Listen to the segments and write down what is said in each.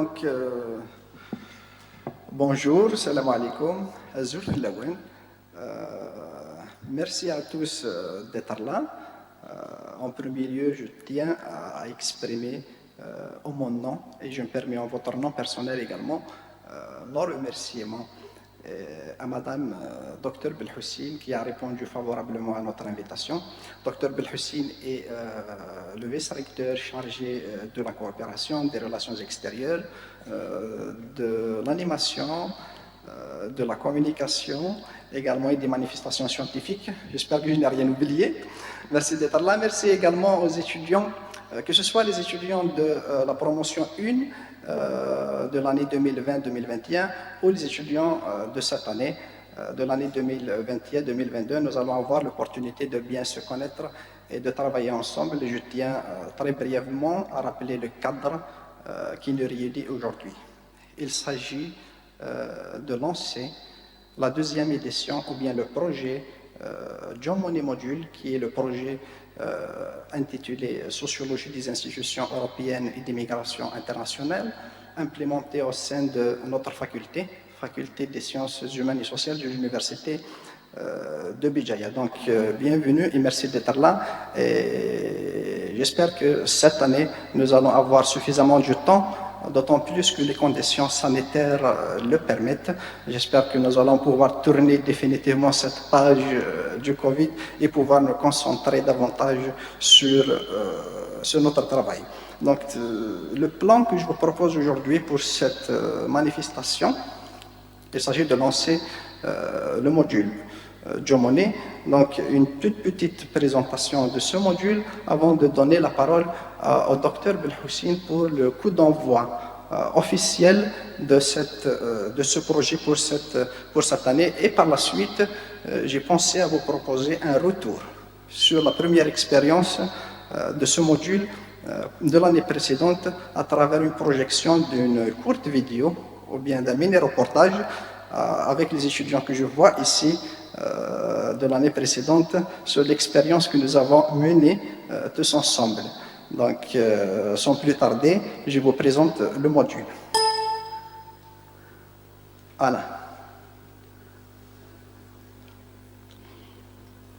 Donc, bonjour, salam alaikum, Azul Filawen. Merci à tous d'être là. En premier lieu, je tiens à exprimer en mon nom, et je me permets en votre nom personnel également, nos remerciements à Madame Dr Belhoussine qui a répondu favorablement à notre invitation. Dr Belhoussine est le vice-recteur chargé de la coopération, des relations extérieures, de l'animation, de la communication, également et des manifestations scientifiques. J'espère que je n'ai rien oublié. Merci d'être là. Merci également aux étudiants, que ce soit les étudiants de la promotion 1 de l'année 2020-2021 ou les étudiants de cette année, de l'année 2021-2022. Nous allons avoir l'opportunité de bien se connaître et de travailler ensemble. Et je tiens très brièvement à rappeler le cadre qui nous réunit aujourd'hui. Il s'agit de lancer la deuxième édition ou bien le projet John Monnet Module, qui est le projet intitulé Sociologie des institutions européennes et d'immigration internationale, implémenté au sein de notre faculté des sciences humaines et sociales de l'université de Béjaïa. Donc, bienvenue et merci d'être là. Et j'espère que cette année, nous allons avoir suffisamment de temps, d'autant plus que les conditions sanitaires le permettent. J'espère que nous allons pouvoir tourner définitivement cette page du Covid et pouvoir nous concentrer davantage sur notre travail. Donc, le plan que je vous propose aujourd'hui pour cette manifestation, il s'agit de lancer le module John Monnet. Donc, une toute petite présentation de ce module avant de donner la parole au docteur Belhoussine pour le coup d'envoi officiel de ce projet pour cette année. Et par la suite, j'ai pensé à vous proposer un retour sur la première expérience de ce module de l'année précédente à travers une projection d'une courte vidéo ou bien d'un mini-reportage avec les étudiants que je vois ici de l'année précédente sur l'expérience que nous avons menée tous ensemble. Donc, sans plus tarder, je vous présente le module. Voilà.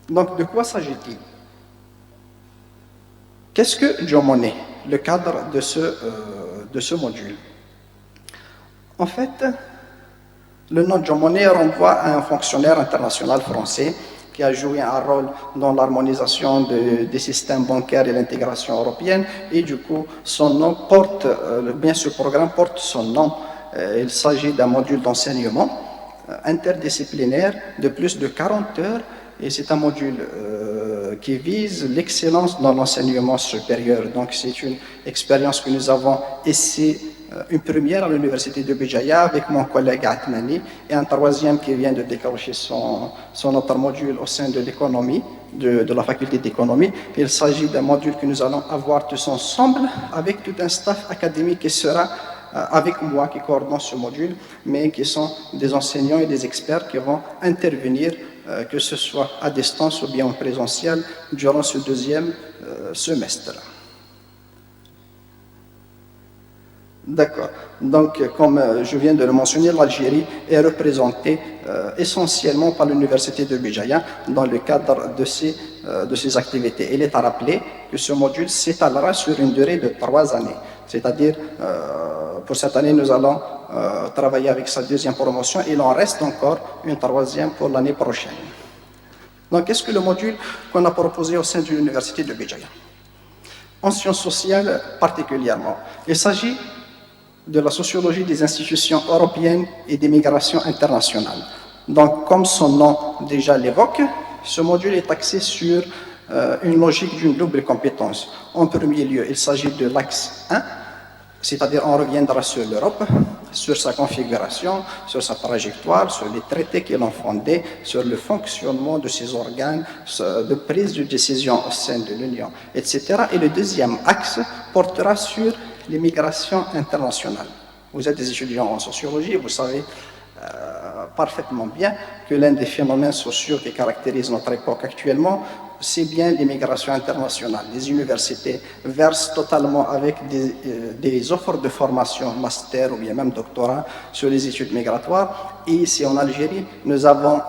Donc, de quoi s'agit-il? Qu'est-ce que John Monnet, le cadre de ce module? En fait, le nom John Monnet renvoie à un fonctionnaire international français qui a joué un rôle dans l'harmonisation des systèmes bancaires et l'intégration européenne, et du coup, son nom porte, bien ce programme porte son nom. Il s'agit d'un module d'enseignement interdisciplinaire de plus de 40 heures, et c'est un module qui vise l'excellence dans l'enseignement supérieur. Donc, c'est une expérience que nous avons ici, une première à l'université de Béjaïa avec mon collègue Atmani, et un troisième qui vient de décrocher son autre module au sein de l'économie, de la faculté d'économie. Il s'agit d'un module que nous allons avoir tous ensemble avec tout un staff académique qui sera avec moi, qui coordonne ce module, mais qui sont des enseignants et des experts qui vont intervenir, que ce soit à distance ou bien en présentiel, durant ce deuxième semestre. D'accord. Donc, comme je viens de le mentionner, l'Algérie est représentée essentiellement par l'université de Béjaïa dans le cadre de ses activités. Il est à rappeler que ce module s'étalera sur une durée de 3 années. C'est-à-dire, pour cette année, nous allons travailler avec sa deuxième promotion. Il en reste encore une troisième pour l'année prochaine. Donc, qu'est-ce que le module qu'on a proposé au sein de l'université de Béjaïa? En sciences sociales particulièrement, il s'agit de la sociologie des institutions européennes et d'immigration internationale. Donc, comme son nom déjà l'évoque, ce module est axé sur une logique d'une double compétence. En premier lieu, il s'agit de l'axe 1, c'est-à-dire on reviendra sur l'Europe, sur sa configuration, sur sa trajectoire, sur les traités qui l'ont fondé, sur le fonctionnement de ses organes de prise de décision au sein de l'Union, etc. Et le deuxième axe portera sur l'immigration internationale. Vous êtes des étudiants en sociologie, vous savez parfaitement bien que l'un des phénomènes sociaux qui caractérisent notre époque actuellement c'est bien l'immigration internationale. Les universités versent totalement avec des offres de formation, master ou bien même doctorat sur les études migratoires. Et ici en Algérie, nous avons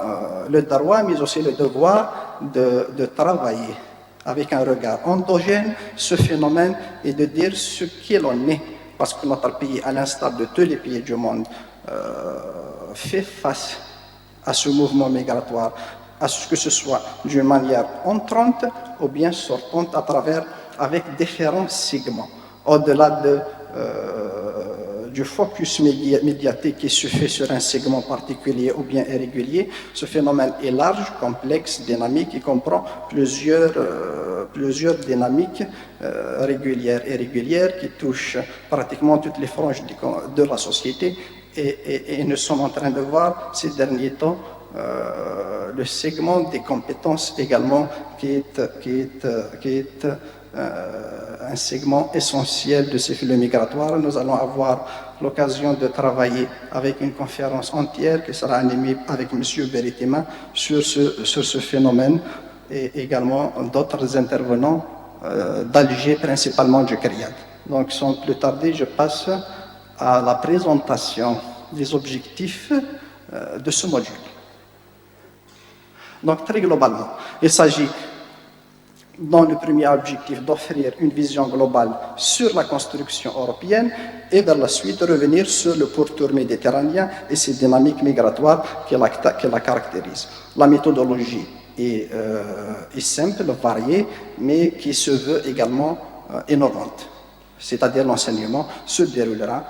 le droit, mais aussi le devoir de travailler avec un regard endogène ce phénomène et de dire ce qu'il en est. Parce que notre pays, à l'instar de tous les pays du monde, fait face à ce mouvement migratoire, à ce que ce soit d'une manière entrante ou bien sortante à travers, avec différents segments. Au-delà du focus médiatique qui se fait sur un segment particulier ou bien irrégulier, ce phénomène est large, complexe, dynamique, il comprend plusieurs dynamiques régulières et irrégulières qui touchent pratiquement toutes les franges de la société et nous sommes en train de voir ces derniers temps le segment des compétences également qui est un segment essentiel de ces flux migratoires. Nous allons avoir l'occasion de travailler avec une conférence entière qui sera animée avec M. Beritima sur ce phénomène et également d'autres intervenants d'Alger, principalement du CRIAD. Donc sans plus tarder, je passe à la présentation des objectifs de ce module. Donc très globalement, il s'agit dans le premier objectif d'offrir une vision globale sur la construction européenne et vers la suite revenir sur le pourtour méditerranéen et ses dynamiques migratoires qui la caractérisent. La méthodologie est simple, variée, mais qui se veut également innovante. C'est-à-dire l'enseignement se déroulera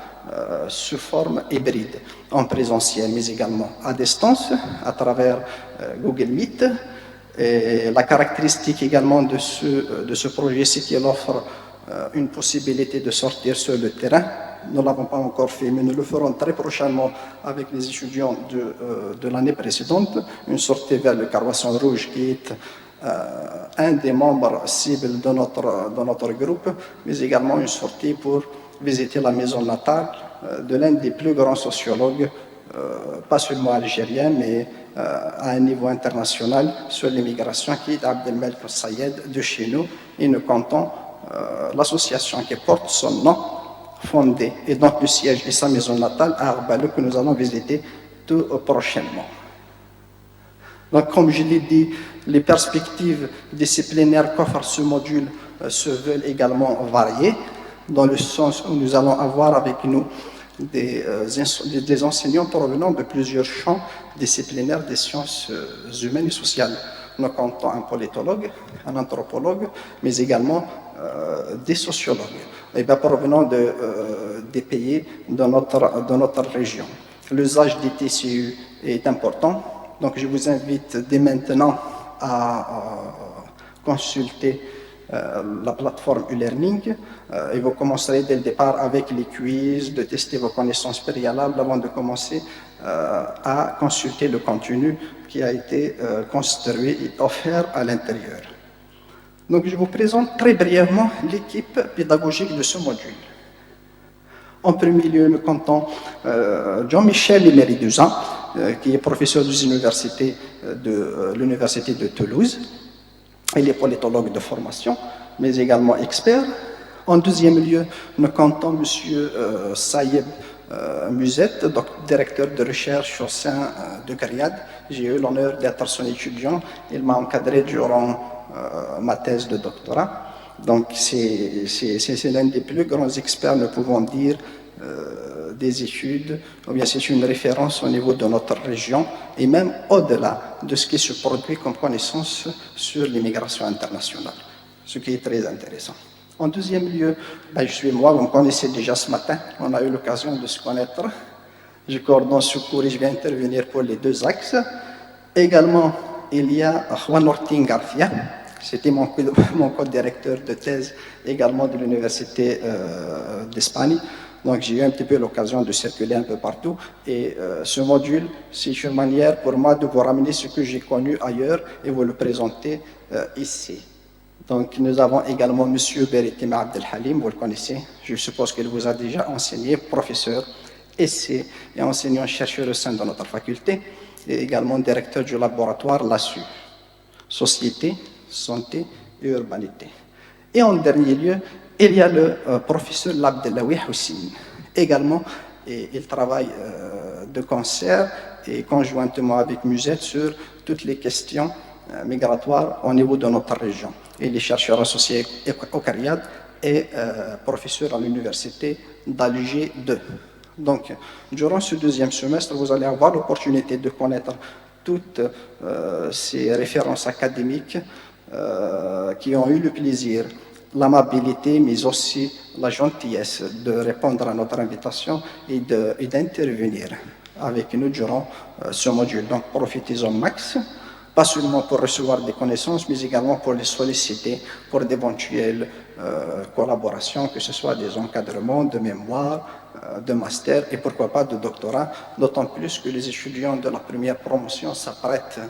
sous forme hybride, en présentiel, mais également à distance, à travers Google Meet. Et la caractéristique également de ce projet, c'est qu'il offre une possibilité de sortir sur le terrain. Nous ne l'avons pas encore fait, mais nous le ferons très prochainement avec les étudiants de l'année précédente. Une sortie vers le Carroisson Rouge qui est un des membres cibles de notre groupe, mais également une sortie pour visiter la maison natale de l'un des plus grands sociologues, pas seulement algérien, mais à un niveau international sur l'immigration, qui est Abdelmalek Sayed de chez nous. Et nous comptons l'association qui porte son nom, fondée, et donc le siège et sa maison natale à Arbalou, que nous allons visiter tout prochainement. Donc, comme je l'ai dit, les perspectives disciplinaires qu'offre ce module se veulent également variées, dans le sens où nous allons avoir avec nous des enseignants provenant de plusieurs champs disciplinaires des sciences humaines et sociales. Nous comptons un politologue, un anthropologue, mais également des sociologues, et bien provenant des pays de notre région. L'usage des TCU est important, donc je vous invite dès maintenant à consulter la plateforme e-learning et vous commencerez dès le départ avec les quiz, de tester vos connaissances préalables avant de commencer à consulter le contenu qui a été construit et offert à l'intérieur. Donc je vous présente très brièvement l'équipe pédagogique de ce module. En premier lieu, nous comptons Jean-Michel Emery-Duzan, qui est professeur des universités de l'Université de Toulouse. Il est politologue de formation, mais également expert. En deuxième lieu, nous comptons M. Sayeb Musette, directeur de recherche au sein de CRIAD. J'ai eu l'honneur d'être son étudiant. Il m'a encadré durant ma thèse de doctorat. Donc, c'est l'un des plus grands experts, nous pouvons dire, des études, ou bien c'est une référence au niveau de notre région et même au-delà de ce qui se produit comme connaissance sur l'immigration internationale, ce qui est très intéressant. En deuxième lieu, je suis moi, vous me connaissez déjà ce matin, on a eu l'occasion de se connaître. Je coordonne secours et je vais intervenir pour les deux axes. Également, il y a Juan Ortin Garcia, c'était mon co-directeur de thèse également de l'Université d'Espagne. Donc j'ai eu un petit peu l'occasion de circuler un peu partout et ce module, c'est une manière pour moi de vous ramener ce que j'ai connu ailleurs et vous le présenter ici. Donc nous avons également M. Beritima Abdelhalim, vous le connaissez, je suppose qu'il vous a déjà enseigné, professeur, essai et enseignant-chercheur au sein de notre faculté et également directeur du laboratoire LASU. Société, santé et urbanité. Et en dernier lieu, il y a le professeur Labdellaoui Houssine. Également, et il travaille de concert et conjointement avec Musette sur toutes les questions migratoires au niveau de notre région. Il est chercheur associé au CARIAD et professeur à l'université d'Alger 2. Donc, durant ce deuxième semestre, vous allez avoir l'opportunité de connaître toutes ces références académiques qui ont eu le plaisir, l'amabilité, mais aussi la gentillesse de répondre à notre invitation et d'intervenir avec nous durant ce module. Donc, profitez-en max, pas seulement pour recevoir des connaissances, mais également pour les solliciter pour d'éventuelles collaborations, que ce soit des encadrements de mémoire, de master et pourquoi pas de doctorat, d'autant plus que les étudiants de la première promotion s'apprêtent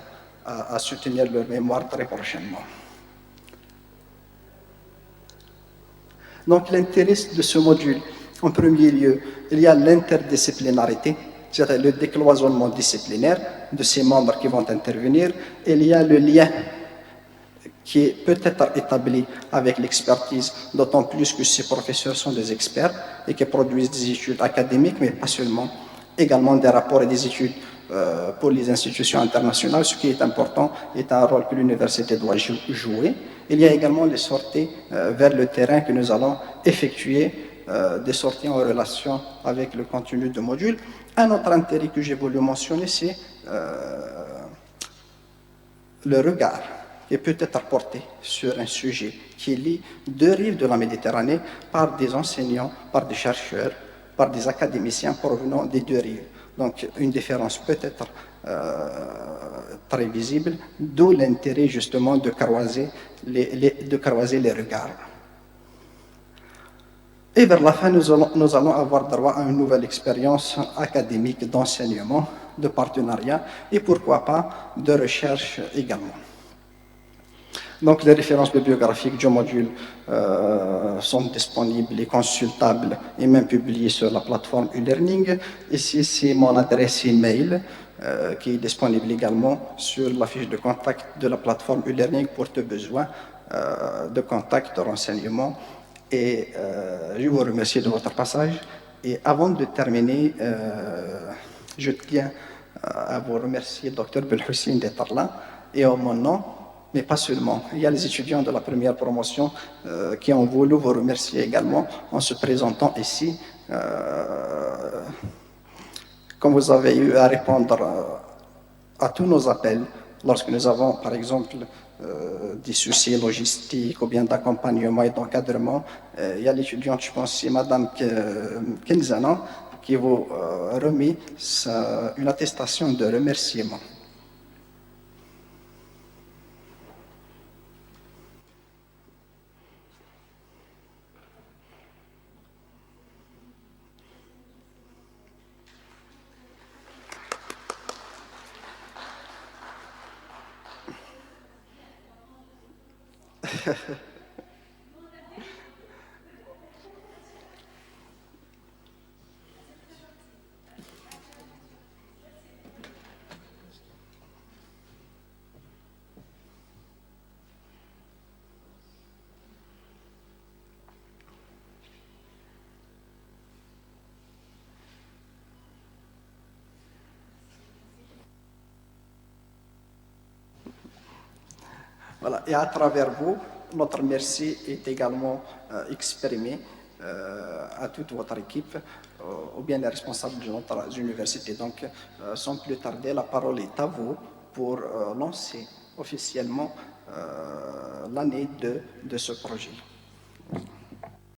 à soutenir leur mémoire très prochainement. Donc l'intérêt de ce module, en premier lieu, il y a l'interdisciplinarité, c'est-à-dire le décloisonnement disciplinaire de ces membres qui vont intervenir. Il y a le lien qui peut être établi avec l'expertise, d'autant plus que ces professeurs sont des experts et qui produisent des études académiques, mais pas seulement, également des rapports et des études pour les institutions internationales. Ce qui est important est un rôle que l'université doit jouer. Il y a également les sorties vers le terrain que nous allons effectuer, des sorties en relation avec le contenu du module. Un autre intérêt que j'ai voulu mentionner, c'est le regard qui peut être porté sur un sujet qui lie deux rives de la Méditerranée par des enseignants, par des chercheurs, par des académiciens provenant des deux rives. Donc une différence peut être très visible, d'où l'intérêt justement de croiser les regards. Et vers la fin, nous allons avoir droit à une nouvelle expérience académique d'enseignement, de partenariat et pourquoi pas de recherche également. Donc les références bibliographiques du module sont disponibles et consultables et même publiées sur la plateforme e-learning. Ici, c'est mon adresse email qui est disponible également sur la fiche de contact de la plateforme e-learning pour tout besoin de contact, de renseignements. Et je vous remercie de votre passage. Et avant de terminer, je tiens à vous remercier, Dr Belhoussine, d'être là. Et en mon nom, mais pas seulement. Il y a les étudiants de la première promotion qui ont voulu vous remercier également en se présentant ici. Comme vous avez eu à répondre à tous nos appels, lorsque nous avons, par exemple, des soucis logistiques ou bien d'accompagnement et d'encadrement, il y a l'étudiante, je pense, c'est Madame Kenzana, qui vous remet une attestation de remerciement. Voilà. Et à travers vous, notre merci est également exprimé à toute votre équipe, ou bien les responsables de notre université. Donc, sans plus tarder, la parole est à vous pour lancer officiellement l'année 2 de ce projet.